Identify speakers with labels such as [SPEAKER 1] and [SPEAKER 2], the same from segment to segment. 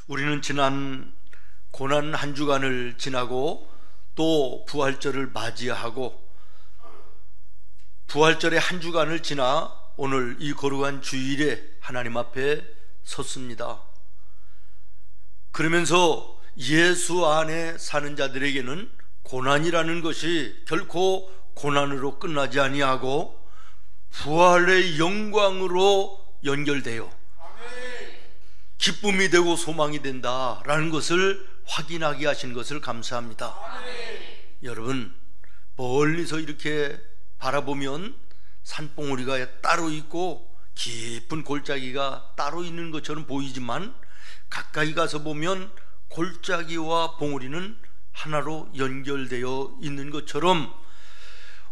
[SPEAKER 1] 우리는 지난 고난 한 주간을 지나고 또 부활절을 맞이하고 부활절의 한 주간을 지나 오늘 이 거룩한 주일에 하나님 앞에 섰습니다. 그러면서 예수 안에 사는 자들에게는 고난이라는 것이 결코 고난으로 끝나지 아니하고 부활의 영광으로 연결되어 기쁨이 되고 소망이 된다라는 것을 확인하게 하신 것을 감사합니다. 여러분, 멀리서 이렇게 바라보면 산봉우리가 따로 있고 깊은 골짜기가 따로 있는 것처럼 보이지만 가까이 가서 보면 골짜기와 봉우리는 하나로 연결되어 있는 것처럼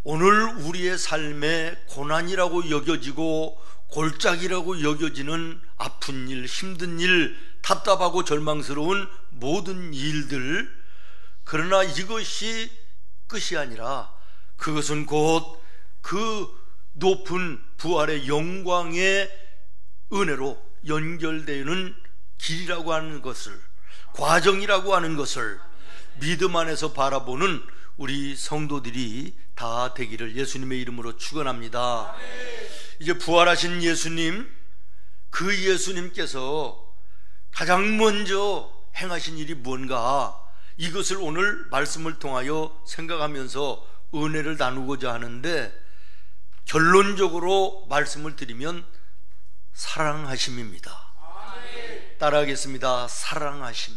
[SPEAKER 1] 오늘 우리의 삶에 고난이라고 여겨지고 골짜기라고 여겨지는 아픈 일, 힘든 일, 답답하고 절망스러운 모든 일들, 그러나 이것이 끝이 아니라 그것은 곧 그 높은 부활의 영광의 은혜로 연결되는 길이라고 하는 것을, 과정이라고 하는 것을 믿음 안에서 바라보는 우리 성도들이 다 되기를 예수님의 이름으로 축원합니다. 이제 부활하신 예수님, 그 예수님께서 가장 먼저 행하신 일이 뭔가, 이것을 오늘 말씀을 통하여 생각하면서 은혜를 나누고자 하는데, 결론적으로 말씀을 드리면 사랑하심입니다. 따라하겠습니다. 사랑하심.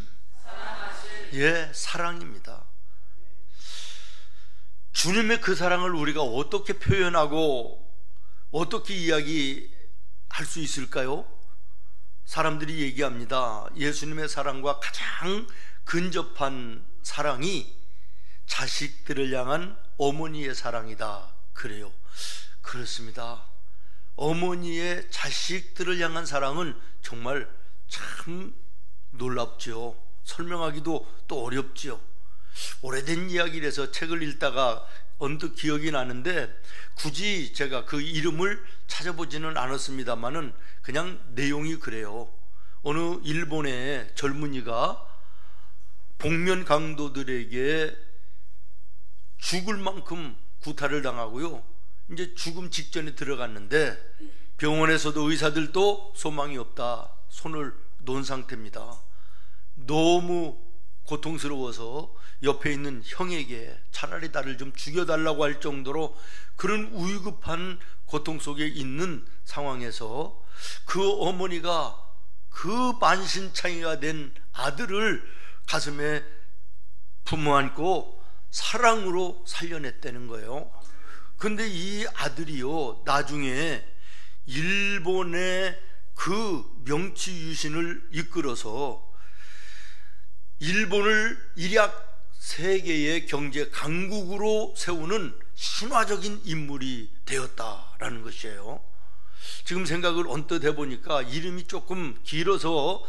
[SPEAKER 1] 예, 사랑입니다. 주님의 그 사랑을 우리가 어떻게 표현하고 어떻게 이야기할 수 있을까요? 사람들이 얘기합니다. 예수님의 사랑과 가장 근접한 사랑이 자식들을 향한 어머니의 사랑이다. 그래요. 그렇습니다. 어머니의 자식들을 향한 사랑은 정말 참 놀랍죠. 설명하기도 또 어렵죠. 오래된 이야기라서 책을 읽다가 언뜻 기억이 나는데 굳이 제가 그 이름을 찾아보지는 않았습니다만은 그냥 내용이 그래요. 어느 일본의 젊은이가 복면 강도들에게 죽을 만큼 구타를 당하고요, 이제 죽음 직전에 들어갔는데 병원에서도 의사들도 소망이 없다, 손을 놓은 상태입니다. 너무 고통스러워서 옆에 있는 형에게 차라리 나를 좀 죽여달라고 할 정도로 그런 위급한 고통 속에 있는 상황에서 그 어머니가 그 만신창이가 된 아들을 가슴에 품어안고 사랑으로 살려냈다는 거예요. 근데 이 아들이요, 나중에 일본의 그 명치 유신을 이끌어서 일본을 일약 세계의 경제 강국으로 세우는 신화적인 인물이 되었다라는 것이에요. 지금 생각을 언뜻 해보니까 이름이 조금 길어서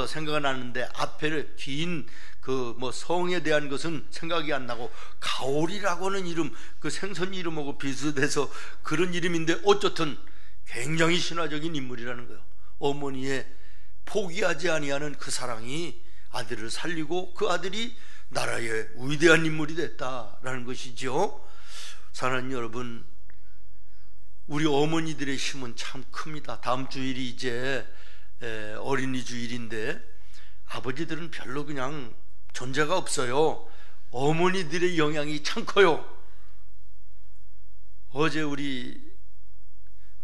[SPEAKER 1] 생각은 나는데 앞에 긴 그 뭐 성에 대한 것은 생각이 안 나고, 가오리라고 하는 이름, 그 생선 이름하고 비슷해서 그런 이름인데 어쨌든 굉장히 신화적인 인물이라는 거예요. 어머니의 포기하지 아니하는 그 사랑이 아들을 살리고 그 아들이 나라의 위대한 인물이 됐다라는 것이죠. 사랑하는 여러분, 우리 어머니들의 힘은 참 큽니다. 다음 주일이 이제 어린이 주일인데 아버지들은 별로 그냥 존재가 없어요. 어머니들의 영향이 참 커요. 어제 우리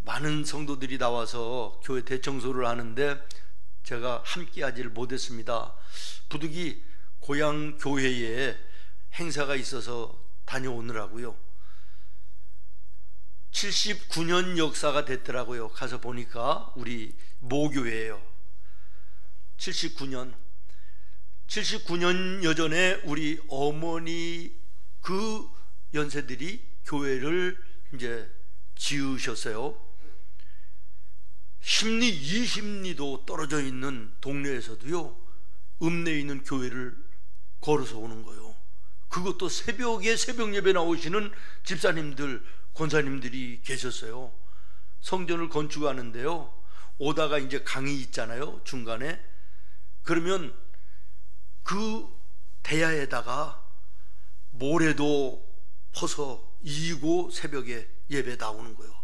[SPEAKER 1] 많은 성도들이 나와서 교회 대청소를 하는데 제가 함께 하지를 못했습니다. 부득이 고향 교회에 행사가 있어서 다녀오느라고요. 79년 역사가 됐더라고요. 가서 보니까 우리 모교회예요. 79년 여전에 우리 어머니 그 연세들이 교회를 이제 지으셨어요. 10리, 20리도 떨어져 있는 동네에서도요, 읍내에 있는 교회를 걸어서 오는 거예요. 그것도 새벽에 새벽 예배 나오시는 집사님들, 권사님들이 계셨어요. 성전을 건축하는데요, 오다가 이제 강이 있잖아요, 중간에. 그러면 그 대야에다가 모래도 퍼서 이고 새벽에 예배 나오는 거예요.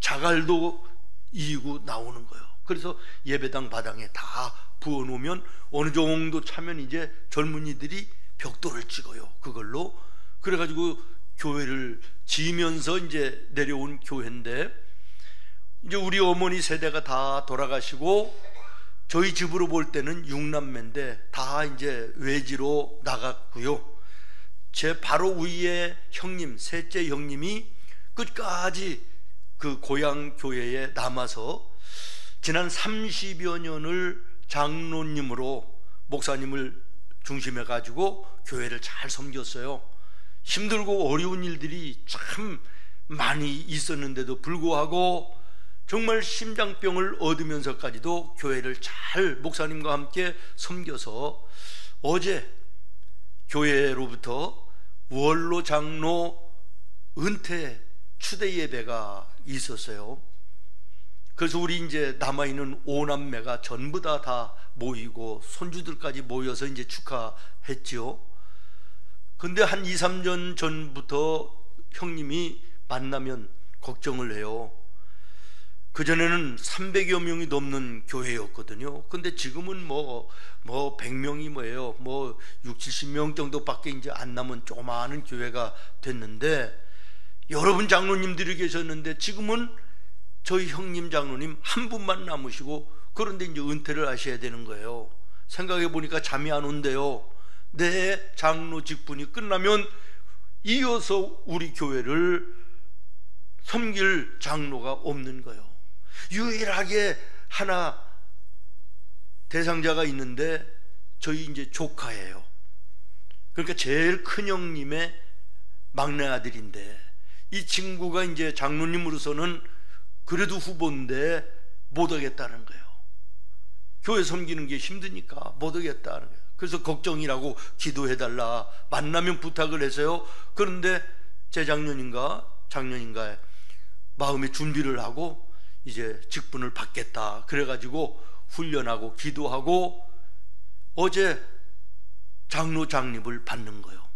[SPEAKER 1] 자갈도 이고 나오는 거예요. 그래서 예배당 바닥에 다 부어놓으면 어느 정도 차면 이제 젊은이들이 벽돌을 찍어요. 그걸로. 그래가지고 교회를 지으면서 이제 내려온 교회인데, 이제 우리 어머니 세대가 다 돌아가시고 저희 집으로 볼 때는 6남매인데 다 이제 외지로 나갔고요. 제 바로 위에 형님, 셋째 형님이 끝까지 그 고향 교회에 남아서 지난 30여 년을 장로님으로, 목사님을 중심해 가지고 교회를 잘 섬겼어요. 힘들고 어려운 일들이 참 많이 있었는데도 불구하고 정말 심장병을 얻으면서까지도 교회를 잘 목사님과 함께 섬겨서 어제 교회로부터 원로 장로 은퇴 추대 예배가 있었어요. 그래서 우리 이제 남아있는 5남매가 전부 다 모이고 손주들까지 모여서 이제 축하했지요. 근데 한 2, 3년 전부터 형님이 만나면 걱정을 해요. 그전에는 300여 명이 넘는 교회였거든요. 근데 지금은 뭐 100명이 뭐예요. 6, 70명 정도밖에 이제 안 남은 조그마한 교회가 됐는데, 여러분 장로님들이 계셨는데 지금은 저희 형님 장로님 한 분만 남으시고, 그런데 이제 은퇴를 하셔야 되는 거예요. 생각해 보니까 잠이 안 온대요. 내 장로 직분이 끝나면 이어서 우리 교회를 섬길 장로가 없는 거예요. 유일하게 하나 대상자가 있는데 저희 이제 조카예요. 그러니까 제일 큰 형님의 막내 아들인데, 이 친구가 이제 장로님으로서는 그래도 후보인데 못 하겠다는 거예요. 교회 섬기는 게 힘드니까 못 하겠다는 거예요. 그래서 걱정이라고 기도해달라 만나면 부탁을 해서요. 그런데 재작년인가 작년인가에 마음의 준비를 하고 이제 직분을 받겠다 그래가지고 훈련하고 기도하고 어제 장로 장립을 받는 거예요.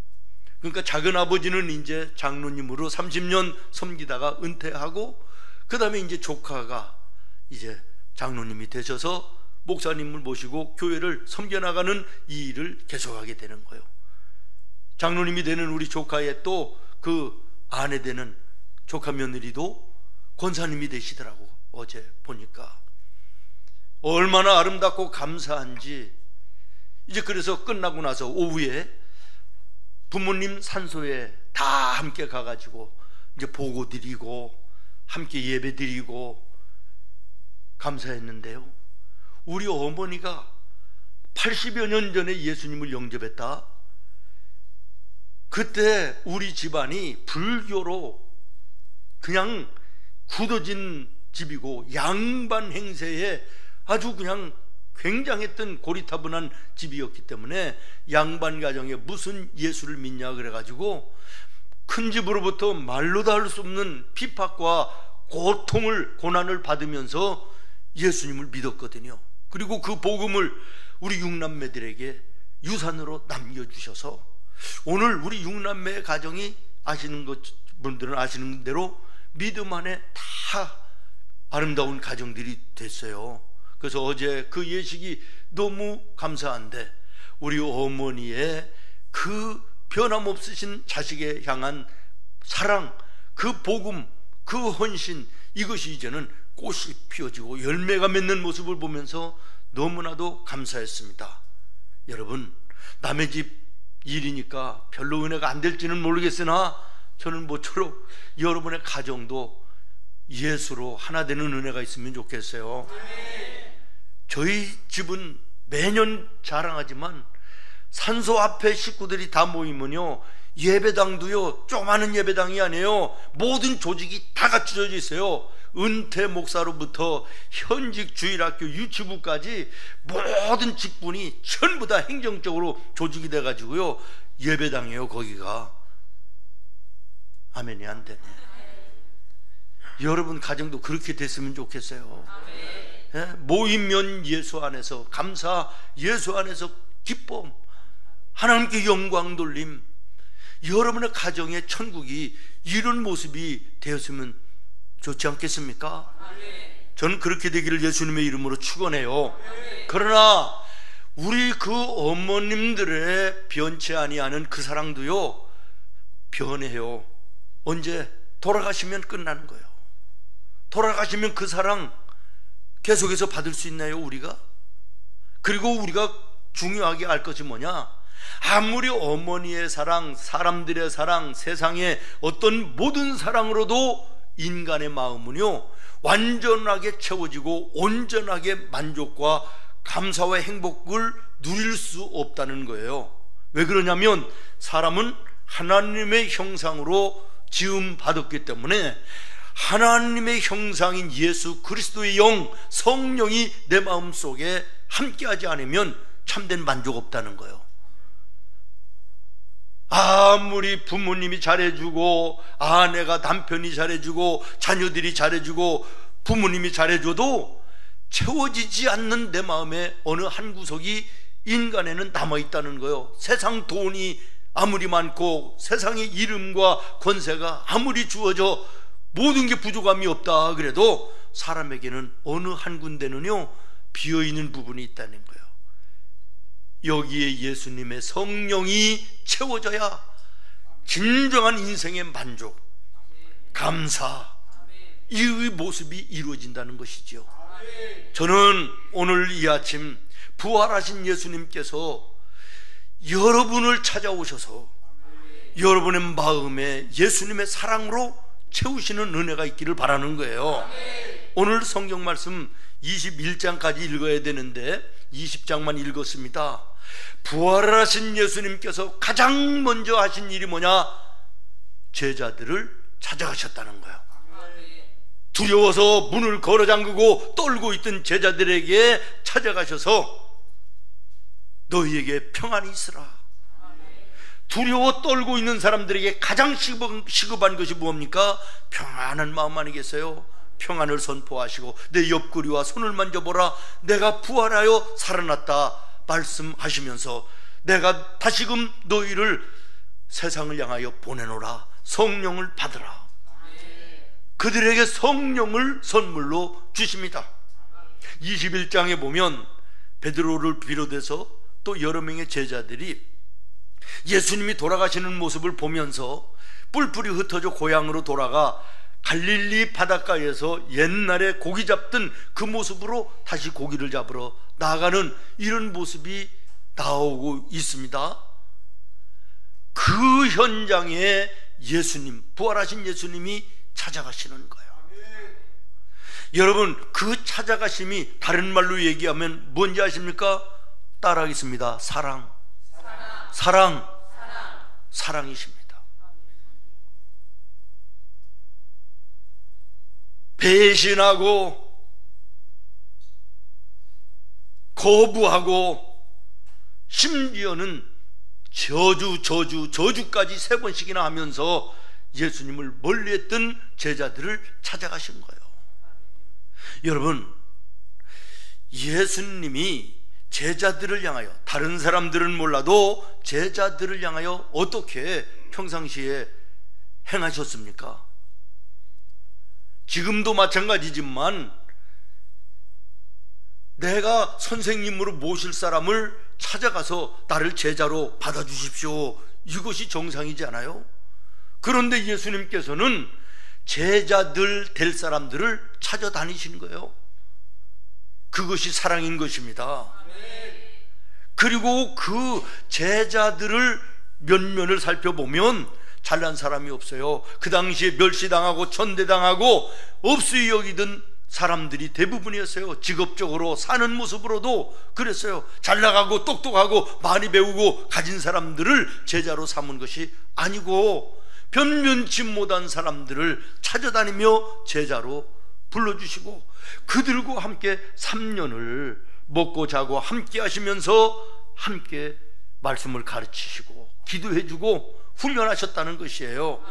[SPEAKER 1] 그러니까 작은아버지는 이제 장로님으로 30년 섬기다가 은퇴하고, 그 다음에 이제 조카가 이제 장로님이 되셔서 목사님을 모시고 교회를 섬겨나가는 이 일을 계속하게 되는 거예요. 장로님이 되는 우리 조카의 또 그 아내 되는 조카 며느리도 권사님이 되시더라고. 어제 보니까 얼마나 아름답고 감사한지. 이제 그래서 끝나고 나서 오후에 부모님 산소에 다 함께 가가지고 이제 보고 드리고 함께 예배 드리고 감사했는데요, 우리 어머니가 80여 년 전에 예수님을 영접했다. 그때 우리 집안이 불교로 그냥 굳어진 집이고 양반 행세에 아주 그냥 굉장했던 고리타분한 집이었기 때문에 양반 가정에 무슨 예수를 믿냐 그래가지고 큰 집으로부터 말로 다 할 수 없는 핍박과 고난을 받으면서 예수님을 믿었거든요. 그리고 그 복음을 우리 육남매들에게 유산으로 남겨주셔서 오늘 우리 육남매의 가정이 분들은 아시는 대로 믿음 안에 다 아름다운 가정들이 됐어요. 그래서 어제 그 예식이 너무 감사한데, 우리 어머니의 그 변함없으신 자식에 향한 사랑, 그 복음, 그 헌신, 이것이 이제는 꽃이 피어지고 열매가 맺는 모습을 보면서 너무나도 감사했습니다. 여러분, 남의 집 일이니까 별로 은혜가 안 될지는 모르겠으나 저는 모쪼록 여러분의 가정도 예수로 하나 되는 은혜가 있으면 좋겠어요. 저희 집은 매년 자랑하지만 산소 앞에 식구들이 다 모이면요, 예배당도요 조그마한 예배당이 아니에요. 모든 조직이 다 갖춰져 있어요. 은퇴 목사로부터 현직 주일학교 유치부까지 모든 직분이 전부 다 행정적으로 조직이 돼 가지고요 예배당이에요. 거기가. 아멘이 안 되네. 여러분 가정도 그렇게 됐으면 좋겠어요. 모이면 예수 안에서 감사, 예수 안에서 기쁨, 하나님께 영광 돌림, 여러분의 가정의 천국이 이런 모습이 되었으면 좋지 않겠습니까? 저는 그렇게 되기를 예수님의 이름으로 축원해요. 그러나 우리 그 어머님들의 변치 아니하는 그 사랑도요, 변해요. 언제? 돌아가시면 끝나는 거예요. 돌아가시면 그 사랑 계속해서 받을 수 있나요, 우리가? 그리고 우리가 중요하게 알 것이 뭐냐? 아무리 어머니의 사랑, 사람들의 사랑, 세상의 어떤 모든 사랑으로도 인간의 마음은요, 완전하게 채워지고 온전하게 만족과 감사와 행복을 누릴 수 없다는 거예요. 왜 그러냐면 사람은 하나님의 형상으로 지음 받았기 때문에 하나님의 형상인 예수 그리스도의 영, 성령이 내 마음속에 함께하지 않으면 참된 만족 없다는 거예요. 아무리 부모님이 잘해주고 아내가 남편이 잘해주고 자녀들이 잘해주고 부모님이 잘해줘도 채워지지 않는 내 마음의 어느 한 구석이 인간에는 남아있다는 거예요. 세상 돈이 아무리 많고 세상의 이름과 권세가 아무리 주어져 모든 게 부족함이 없다 그래도 사람에게는 어느 한 군데는요, 비어있는 부분이 있다는 거예요. 여기에 예수님의 성령이 채워져야 진정한 인생의 만족, 감사, 이 모습이 이루어진다는 것이죠. 저는 오늘 이 아침 부활하신 예수님께서 여러분을 찾아오셔서 여러분의 마음에 예수님의 사랑으로 채우시는 은혜가 있기를 바라는 거예요. 오늘 성경 말씀 21장까지 읽어야 되는데 20장만 읽었습니다. 부활하신 예수님께서 가장 먼저 하신 일이 뭐냐? 제자들을 찾아가셨다는 거예요. 두려워서 문을 걸어 잠그고 떨고 있던 제자들에게 찾아가셔서 너희에게 평안이 있으라. 두려워 떨고 있는 사람들에게 가장 시급한 것이 뭡니까? 평안한 마음 아니겠어요? 평안을 선포하시고 내 옆구리와 손을 만져보라, 내가 부활하여 살아났다 말씀하시면서 내가 다시금 너희를 세상을 향하여 보내노라, 성령을 받으라. 그들에게 성령을 선물로 주십니다. 21장에 보면 베드로를 비롯해서 또 여러 명의 제자들이 예수님이 돌아가시는 모습을 보면서 뿔뿔이 흩어져 고향으로 돌아가 갈릴리 바닷가에서 옛날에 고기 잡던 그 모습으로 다시 고기를 잡으러 나가는 이런 모습이 나오고 있습니다. 그 현장에 예수님, 부활하신 예수님이 찾아가시는 거예요. 여러분, 그 찾아가심이 다른 말로 얘기하면 뭔지 아십니까? 따라하겠습니다. 사랑이십니다. 배신하고 거부하고 심지어는 저주까지 3번씩이나 하면서 예수님을 멀리했던 제자들을 찾아가신 거예요. 여러분, 예수님이 제자들을 향하여, 다른 사람들은 몰라도 제자들을 향하여 어떻게 평상시에 행하셨습니까? 지금도 마찬가지지만 내가 선생님으로 모실 사람을 찾아가서 나를 제자로 받아주십시오, 이것이 정상이지 않아요? 그런데 예수님께서는 제자들 될 사람들을 찾아다니신 거예요. 그것이 사랑인 것입니다. 그리고 그 제자들을 면면을 살펴보면 잘난 사람이 없어요. 그 당시에 멸시당하고 천대당하고 없이 여기던 사람들이 대부분이었어요. 직업적으로 사는 모습으로도 그랬어요. 잘 나가고 똑똑하고 많이 배우고 가진 사람들을 제자로 삼은 것이 아니고 변면치 못한 사람들을 찾아다니며 제자로 불러주시고 그들과 함께 3년을 먹고 자고 함께 하시면서 함께 말씀을 가르치시고 기도해주고 훈련하셨다는 것이에요.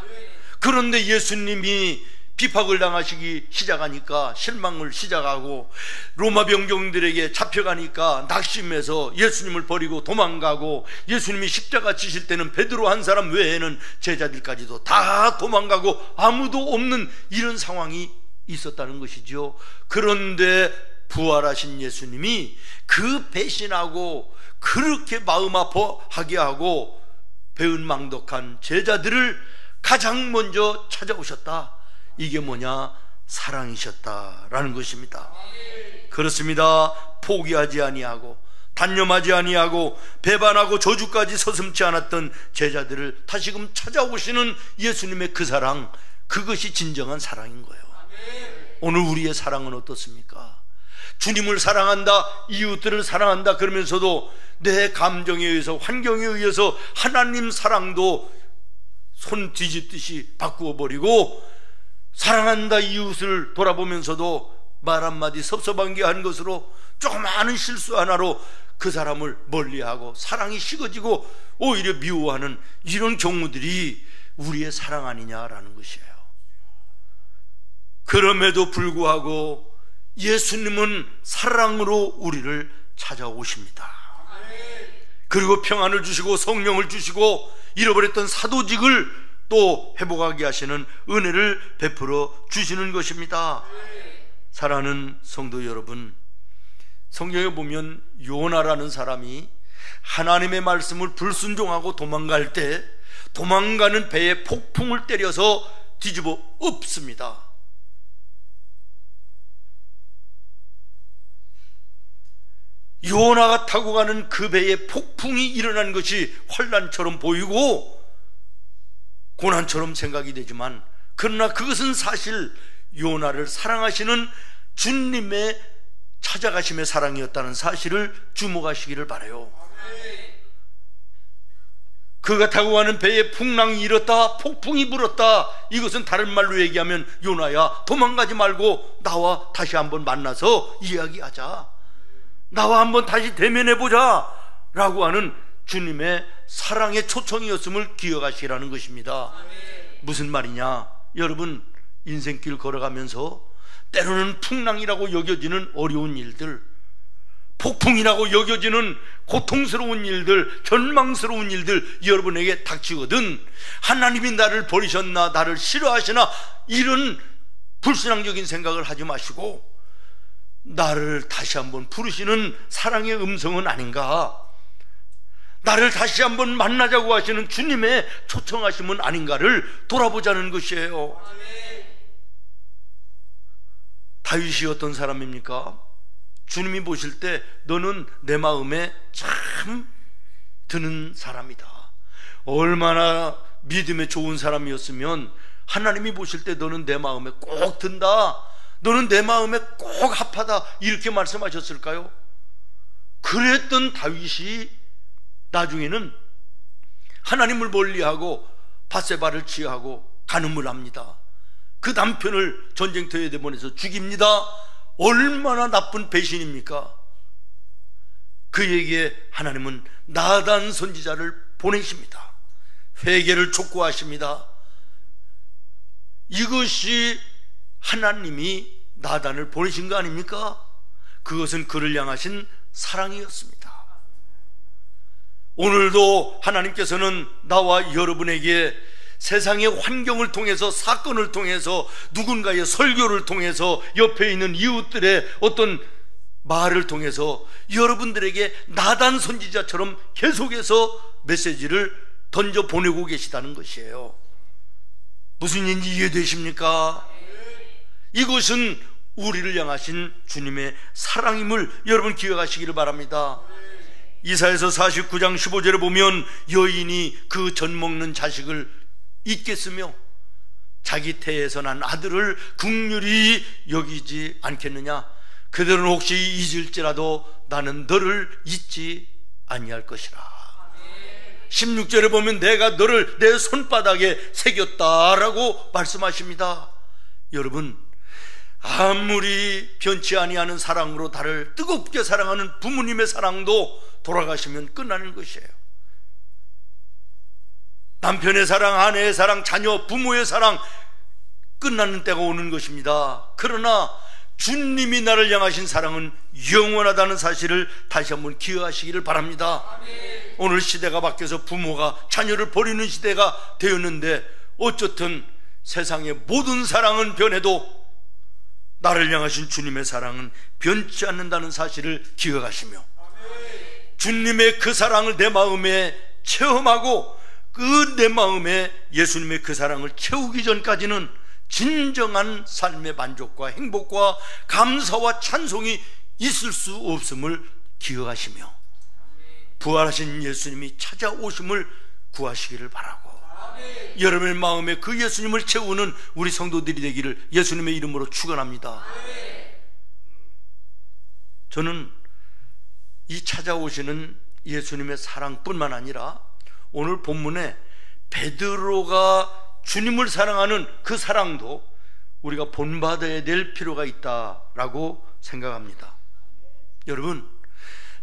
[SPEAKER 1] 그런데 예수님이 비박을 당하시기 시작하니까 실망을 시작하고, 로마 병정들에게 잡혀가니까 낙심해서 예수님을 버리고 도망가고, 예수님이 십자가 지실 때는 베드로 한 사람 외에는 제자들까지도 다 도망가고 아무도 없는 이런 상황이 있었다는 것이죠. 그런데 부활하신 예수님이 그 배신하고 그렇게 마음 아파하게 하고 배은망덕한 제자들을 가장 먼저 찾아오셨다. 이게 뭐냐? 사랑이셨다라는 것입니다. 그렇습니다. 포기하지 아니하고 단념하지 아니하고 배반하고 저주까지 서슴지 않았던 제자들을 다시금 찾아오시는 예수님의 그 사랑, 그것이 진정한 사랑인 거예요. 오늘 우리의 사랑은 어떻습니까? 주님을 사랑한다, 이웃들을 사랑한다 그러면서도 내 감정에 의해서, 환경에 의해서 하나님 사랑도 손 뒤집듯이 바꾸어 버리고, 사랑한다 이웃을 돌아보면서도 말 한마디 섭섭한 게 한 것으로, 조그마한 실수 하나로 그 사람을 멀리하고 사랑이 식어지고 오히려 미워하는 이런 경우들이 우리의 사랑 아니냐라는 것이에요. 그럼에도 불구하고 예수님은 사랑으로 우리를 찾아오십니다. 그리고 평안을 주시고 성령을 주시고 잃어버렸던 사도직을 또 회복하게 하시는 은혜를 베풀어 주시는 것입니다. 사랑하는 성도 여러분, 성경에 보면 요나라는 사람이 하나님의 말씀을 불순종하고 도망갈 때 도망가는 배에 폭풍을 때려서 뒤집어 엎습니다. 요나가 타고 가는 그 배에 폭풍이 일어난 것이 환난처럼 보이고 고난처럼 생각이 되지만, 그러나 그것은 사실 요나를 사랑하시는 주님의 찾아가심의 사랑이었다는 사실을 주목하시기를 바라요. 그가 타고 가는 배에 풍랑이 일었다, 폭풍이 불었다. 이것은 다른 말로 얘기하면, 요나야 도망가지 말고 나와 다시 한번 만나서 이야기하자, 나와 한번 다시 대면해보자 라고 하는 주님의 사랑의 초청이었음을 기억하시라는 것입니다. 무슨 말이냐? 여러분, 인생길 걸어가면서 때로는 풍랑이라고 여겨지는 어려운 일들, 폭풍이라고 여겨지는 고통스러운 일들, 절망스러운 일들 여러분에게 닥치거든 하나님이 나를 버리셨나, 나를 싫어하시나, 이런 불신앙적인 생각을 하지 마시고 나를 다시 한번 부르시는 사랑의 음성은 아닌가, 나를 다시 한번 만나자고 하시는 주님의 초청하심은 아닌가를 돌아보자는 것이에요. 다윗이 어떤 사람입니까? 주님이 보실 때 너는 내 마음에 참 드는 사람이다. 얼마나 믿음에 좋은 사람이었으면 하나님이 보실 때 너는 내 마음에 꼭 든다, 너는 내 마음에 꼭 합하다, 이렇게 말씀하셨을까요? 그랬던 다윗이 나중에는 하나님을 멀리하고 밧세바를 취하고 간음을 합니다. 그 남편을 전쟁터에 내보내서 죽입니다. 얼마나 나쁜 배신입니까? 그에게 하나님은 나단 선지자를 보내십니다. 회개를 촉구하십니다. 이것이 하나님이 나단을 보내신 거 아닙니까? 그것은 그를 향하신 사랑이었습니다. 오늘도 하나님께서는 나와 여러분에게 세상의 환경을 통해서, 사건을 통해서, 누군가의 설교를 통해서, 옆에 있는 이웃들의 어떤 말을 통해서 여러분들에게 나단 선지자처럼 계속해서 메시지를 던져 보내고 계시다는 것이에요. 무슨 얘기인지 이해되십니까? 이것은 우리를 향하신 주님의 사랑임을 여러분 기억하시기를 바랍니다. 이사야서 49장 15절에 보면 여인이 그 젖 먹는 자식을 잊겠으며 자기 태에서 난 아들을 긍휼히 여기지 않겠느냐? 그들은 혹시 잊을지라도 나는 너를 잊지 아니할 것이라. 16절에 보면 내가 너를 내 손바닥에 새겼다라고 말씀하십니다. 여러분, 아무리 변치 아니하는 사랑으로 나를 뜨겁게 사랑하는 부모님의 사랑도 돌아가시면 끝나는 것이에요. 남편의 사랑, 아내의 사랑, 자녀, 부모의 사랑 끝나는 때가 오는 것입니다. 그러나 주님이 나를 향하신 사랑은 영원하다는 사실을 다시 한번 기억하시기를 바랍니다. 아멘. 오늘 시대가 바뀌어서 부모가 자녀를 버리는 시대가 되었는데 어쨌든 세상의 모든 사랑은 변해도 나를 향하신 주님의 사랑은 변치 않는다는 사실을 기억하시며 주님의 그 사랑을 내 마음에 체험하고 그 내 마음에 예수님의 그 사랑을 채우기 전까지는 진정한 삶의 만족과 행복과 감사와 찬송이 있을 수 없음을 기억하시며 부활하신 예수님이 찾아오심을 구하시기를 바라고 여러분의 마음에 그 예수님을 채우는 우리 성도들이 되기를 예수님의 이름으로 축원합니다. 저는 이 찾아오시는 예수님의 사랑뿐만 아니라 오늘 본문에 베드로가 주님을 사랑하는 그 사랑도 우리가 본받아야 될 필요가 있다라고 생각합니다. 여러분,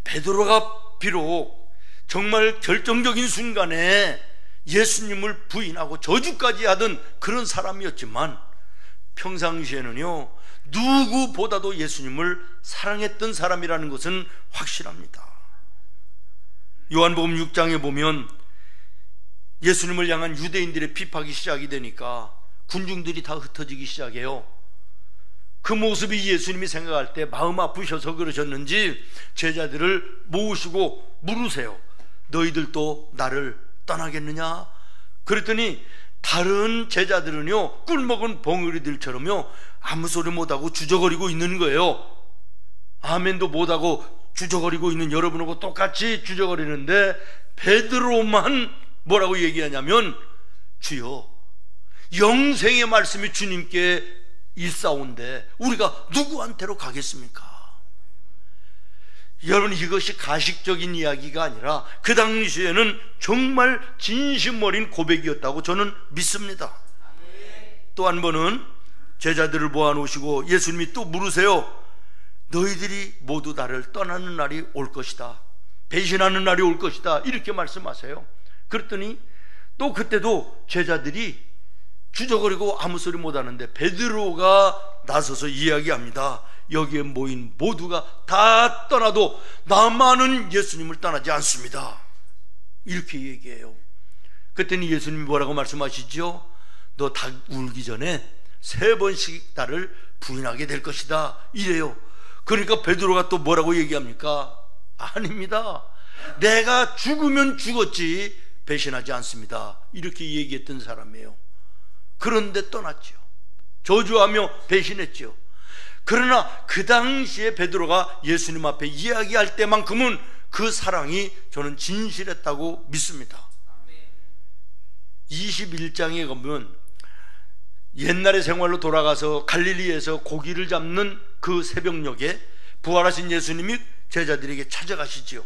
[SPEAKER 1] 베드로가 비록 정말 결정적인 순간에 예수님을 부인하고 저주까지 하던 그런 사람이었지만 평상시에는요 누구보다도 예수님을 사랑했던 사람이라는 것은 확실합니다. 요한복음 6장에 보면 예수님을 향한 유대인들의 비박이 시작이 되니까 군중들이 다 흩어지기 시작해요. 그 모습이 예수님이 생각할 때 마음 아프셔서 그러셨는지 제자들을 모으시고 물으세요. 너희들도 나를 떠나겠느냐? 그랬더니 다른 제자들은요 꿀먹은 벙어리들처럼요 아무 소리 못하고 주저거리고 있는 거예요. 아멘도 못하고 주저거리고 있는 여러분하고 똑같이 주저거리는데 베드로만 뭐라고 얘기하냐면 주여 영생의 말씀이 주님께 있사온데 우리가 누구한테로 가겠습니까? 여러분, 이것이 가식적인 이야기가 아니라 그 당시에는 정말 진심 어린 고백이었다고 저는 믿습니다. 또 한 번은 제자들을 모아놓으시고 예수님이 또 물으세요. 너희들이 모두 나를 떠나는 날이 올 것이다, 배신하는 날이 올 것이다, 이렇게 말씀하세요. 그랬더니 또 그때도 제자들이 주저거리고 아무 소리 못하는데 베드로가 나서서 이야기합니다. 여기에 모인 모두가 다 떠나도 나만은 예수님을 떠나지 않습니다, 이렇게 얘기해요. 그때는 예수님이 뭐라고 말씀하시죠? 너 닭 울기 전에 3번씩 나를 부인하게 될 것이다, 이래요. 그러니까 베드로가 또 뭐라고 얘기합니까? 아닙니다, 내가 죽으면 죽었지 배신하지 않습니다, 이렇게 얘기했던 사람이에요. 그런데 떠났죠. 저주하며 배신했죠. 그러나 그 당시에 베드로가 예수님 앞에 이야기할 때만큼은 그 사랑이 저는 진실했다고 믿습니다. 21장에 가면 옛날의 생활로 돌아가서 갈릴리에서 고기를 잡는 그 새벽녘에 부활하신 예수님이 제자들에게 찾아가시지요.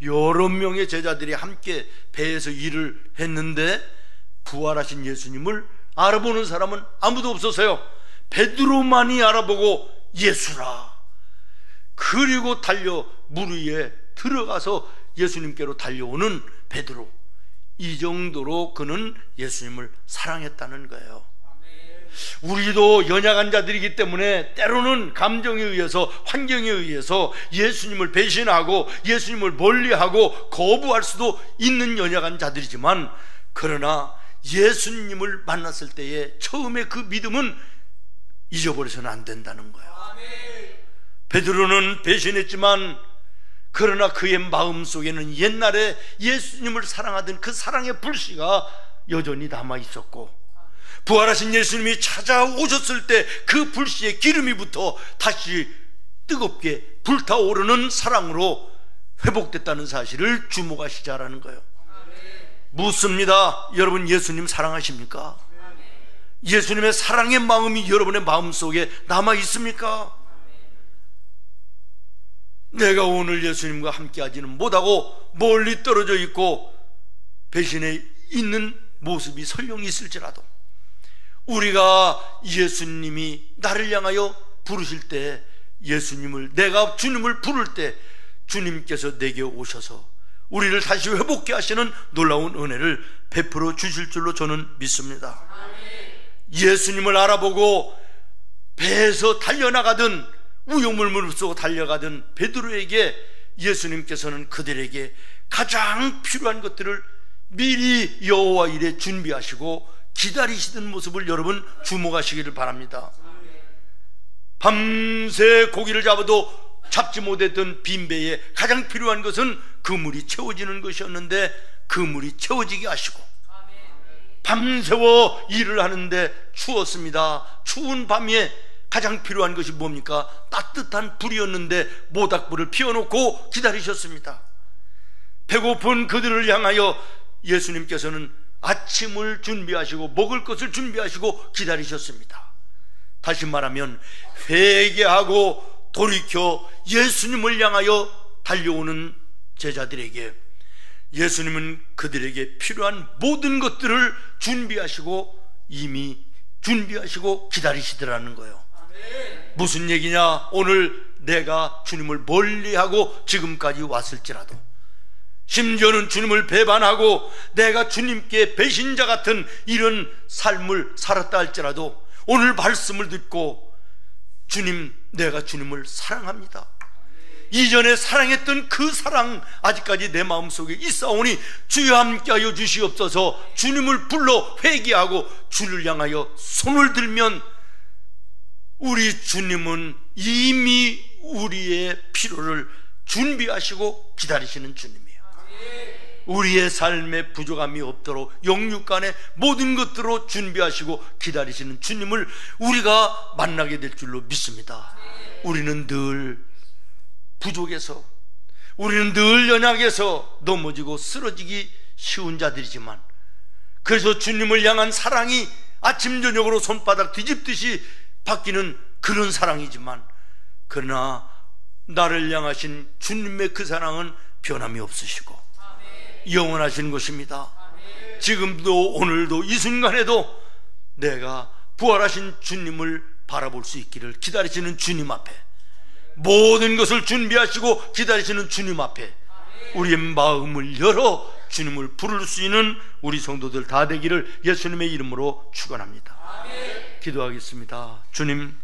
[SPEAKER 1] 여러 명의 제자들이 함께 배에서 일을 했는데 부활하신 예수님을 알아보는 사람은 아무도 없어서요 베드로만이 알아보고 예수라, 그리고 달려 물 위에 들어가서 예수님께로 달려오는 베드로, 이 정도로 그는 예수님을 사랑했다는 거예요. 우리도 연약한 자들이기 때문에 때로는 감정에 의해서, 환경에 의해서 예수님을 배신하고 예수님을 멀리하고 거부할 수도 있는 연약한 자들이지만, 그러나 예수님을 만났을 때의 처음에 그 믿음은 잊어버려서는 안 된다는 거예요. 베드로는 배신했지만 그러나 그의 마음속에는 옛날에 예수님을 사랑하던 그 사랑의 불씨가 여전히 남아 있었고, 부활하신 예수님이 찾아오셨을 때 그 불씨의 기름이 붙어 다시 뜨겁게 불타오르는 사랑으로 회복됐다는 사실을 주목하시자라는 거예요. 묻습니다. 여러분, 예수님 사랑하십니까? 예수님의 사랑의 마음이 여러분의 마음속에 남아 있습니까? 내가 오늘 예수님과 함께 하지는 못하고 멀리 떨어져 있고 배신해 있는 모습이 설령 있을지라도, 우리가 예수님이 나를 향하여 부르실 때, 예수님을, 내가 주님을 부를 때 주님께서 내게 오셔서 우리를 다시 회복케 하시는 놀라운 은혜를 베풀어 주실 줄로 저는 믿습니다. 예수님을 알아보고 배에서 달려나가던, 위험을 무릅쓰고 달려가던 베드로에게 예수님께서는 그들에게 가장 필요한 것들을 미리 여호와 일에 준비하시고 기다리시던 모습을 여러분 주목하시기를 바랍니다. 밤새 고기를 잡아도 잡지 못했던 빈배에 가장 필요한 것은 그물이 채워지는 것이었는데 그물이 채워지게 하시고, 밤새워 일을 하는데 추웠습니다. 추운 밤에 가장 필요한 것이 뭡니까? 따뜻한 불이었는데 모닥불을 피워놓고 기다리셨습니다. 배고픈 그들을 향하여 예수님께서는 아침을 준비하시고 먹을 것을 준비하시고 기다리셨습니다. 다시 말하면 회개하고 돌이켜 예수님을 향하여 달려오는 제자들에게 예수님은 그들에게 필요한 모든 것들을 준비하시고 이미 준비하시고 기다리시더라는 거예요. 무슨 얘기냐? 오늘 내가 주님을 멀리하고 지금까지 왔을지라도, 심지어는 주님을 배반하고 내가 주님께 배신자 같은 이런 삶을 살았다 할지라도 오늘 말씀을 듣고 주님, 내가 주님을 사랑합니다. 이전에 사랑했던 그 사랑 아직까지 내 마음속에 있사오니 주여 함께하여 주시옵소서. 주님을 불러 회개하고 주를 향하여 손을 들면 우리 주님은 이미 우리의 필요를 준비하시고 기다리시는 주님이에요. 우리의 삶에 부족함이 없도록 영육간의 모든 것들로 준비하시고 기다리시는 주님을 우리가 만나게 될 줄로 믿습니다. 우리는 늘 부족해서, 우리는 늘 연약해서 넘어지고 쓰러지기 쉬운 자들이지만, 그래서 주님을 향한 사랑이 아침 저녁으로 손바닥 뒤집듯이 바뀌는 그런 사랑이지만, 그러나 나를 향하신 주님의 그 사랑은 변함이 없으시고 영원하신 것입니다. 지금도 오늘도 이 순간에도 내가 부활하신 주님을 바라볼 수 있기를 기다리시는 주님 앞에, 모든 것을 준비하시고 기다리시는 주님 앞에 우리의 마음을 열어 주님을 부를 수 있는 우리 성도들 다 되기를 예수님의 이름으로 축원합니다. 기도하겠습니다. 주님,